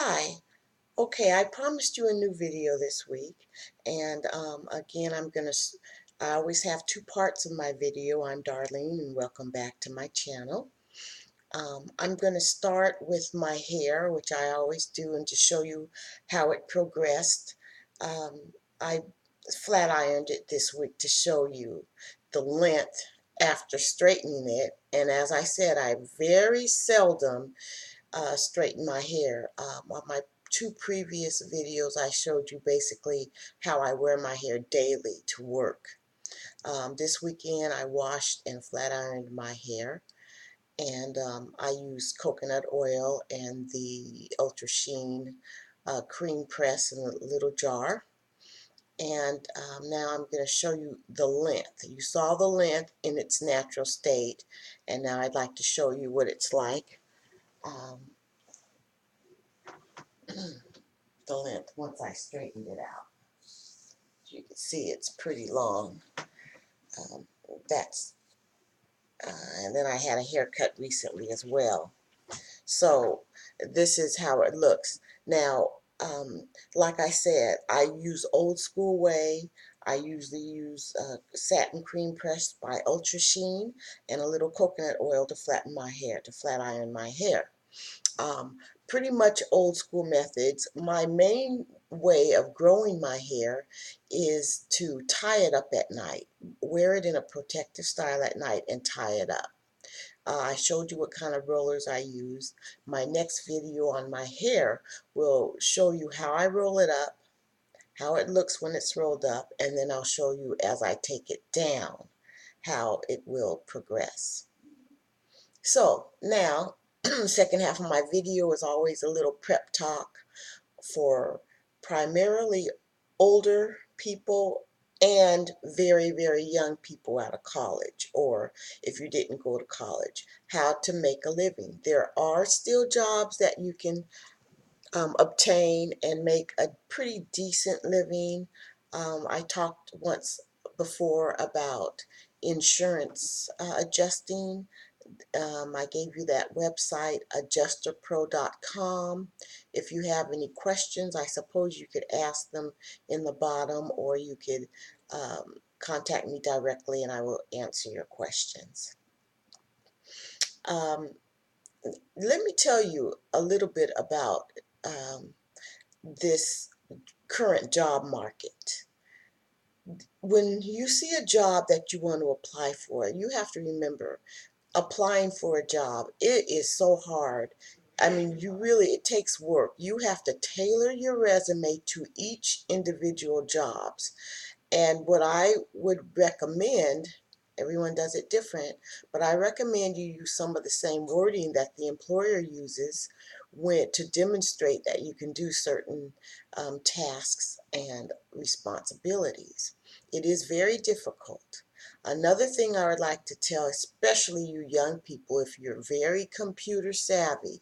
Hi. Okay, I promised you a new video this week, and again, I always have two parts of my video. I'm Darlene, and welcome back to my channel. I'm going to start with my hair, which I always do, and to show you how it progressed. I flat ironed it this week to show you the length after straightening it, and as I said, I very seldom straighten my hair. On my two previous videos, I showed you basically how I wear my hair daily to work. This weekend, I washed and flat ironed my hair, and I used coconut oil and the Ultra Sheen cream press in a little jar. And now I'm going to show you the length. You saw the length in its natural state, and now I'd like to show you what it's like. Um, the length once I straightened it out. As you can see, it's pretty long. Um, that's and then I had a haircut recently as well. So this is how it looks. Now, like I said, I use old school way. I usually use satin cream pressed by Ultra Sheen and a little coconut oil to flatten my hair, to flat iron my hair. um, Pretty much old school methods. My main way of growing my hair is to tie it up at night, wear it in a protective style at night and tie it up. I showed you what kind of rollers I use. My next video on my hair will show you how I roll it up, how it looks when it's rolled up, and then I'll show you as I take it down how it will progress. So now, second half of my video is always a little prep talk for primarily older people and very, very young people out of college, or if you didn't go to college, how to make a living. There are still jobs that you can obtain and make a pretty decent living. I talked once before about insurance adjusting. I gave you that website, adjusterpro.com. If you have any questions, I suppose you could ask them in the bottom, or you could contact me directly and I will answer your questions. Um, Let me tell you a little bit about this current job market. When you see a job that you want to apply for, you have to remember applying for a job, it is so hard. I mean, it takes work. You have to tailor your resume to each individual jobs. And what I would recommend, everyone does it different, but I recommend you use some of the same wording that the employer uses to demonstrate that you can do certain tasks and responsibilities. It is very difficult. Another thing I would like to tell, especially you young people, if you're very computer savvy,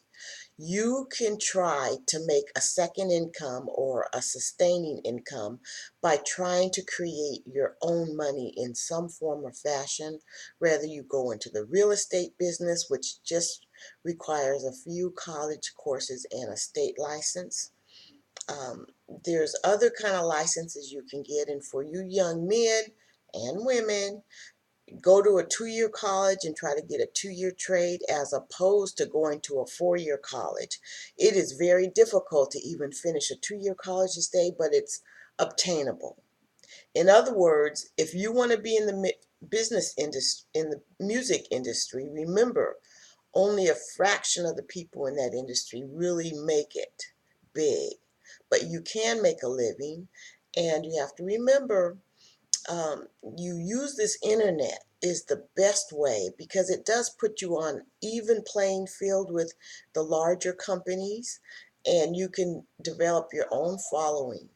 you can try to make a second income or a sustaining income by trying to create your own money in some form or fashion. Whether you go into the real estate business, which just requires a few college courses and a state license. There's other kind of licenses you can get, and for you young men and women, go to a 2-year college and try to get a 2-year trade as opposed to going to a 4-year college. It is very difficult to even finish a 2-year college today, but it's obtainable. In other words, if you want to be in the business industry, in the music industry, remember, only a fraction of the people in that industry really make it big. But you can make a living, and you have to remember, you use this internet is the best way, because it does put you on even playing field with the larger companies, and you can develop your own following.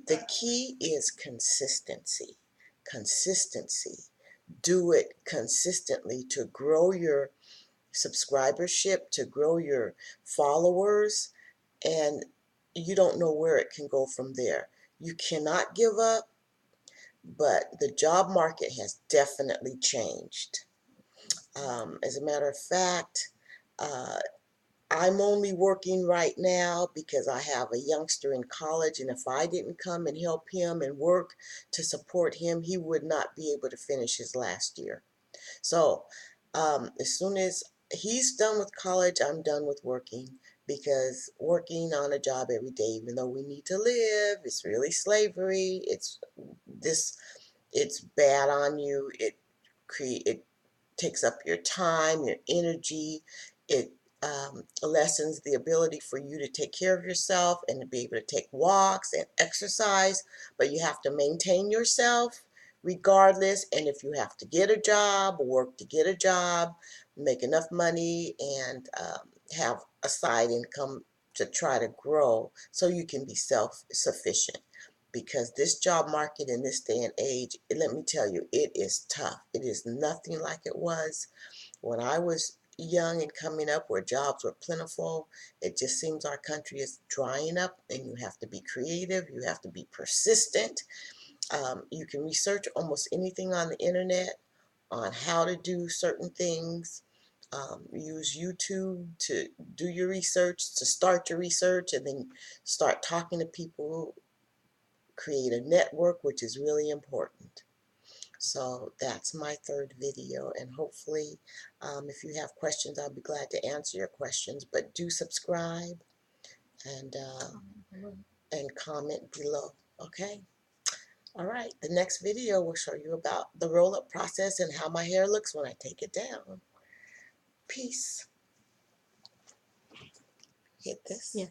The key is consistency. Consistency. Do it consistently to grow your subscribership, to grow your followers, and you don't know where it can go from there. You cannot give up, but the job market has definitely changed. As a matter of fact, uh, I I'm only working right now because I have a youngster in college, and if I didn't come and help him and work to support him, he would not be able to finish his last year. So as soon as he's done with college, I'm done with working, because working on a job every day, even though we need to live, it's really slavery. This it's bad on you. It takes up your time, your energy. It lessens the ability for you to take care of yourself and to be able to take walks and exercise. But you have to maintain yourself regardless. And if you have to get a job, work to get a job, make enough money, and have a side income to try to grow so you can be self-sufficient. Because this job market in this day and age, let me tell you, it is tough. It is nothing like it was when I was young and coming up, where jobs were plentiful. It just seems our country is drying up, and you have to be creative. You have to be persistent. You can research almost anything on the internet on how to do certain things. Use YouTube to do your research, to start your research, and then start talking to people. Create a network, which is really important. So that's my third video, and hopefully if you have questions, I'll be glad to answer your questions. But do subscribe and comment below. Okay? All right, the next video will show you about the roll-up process and how my hair looks when I take it down. Peace. Hit this. Yeah.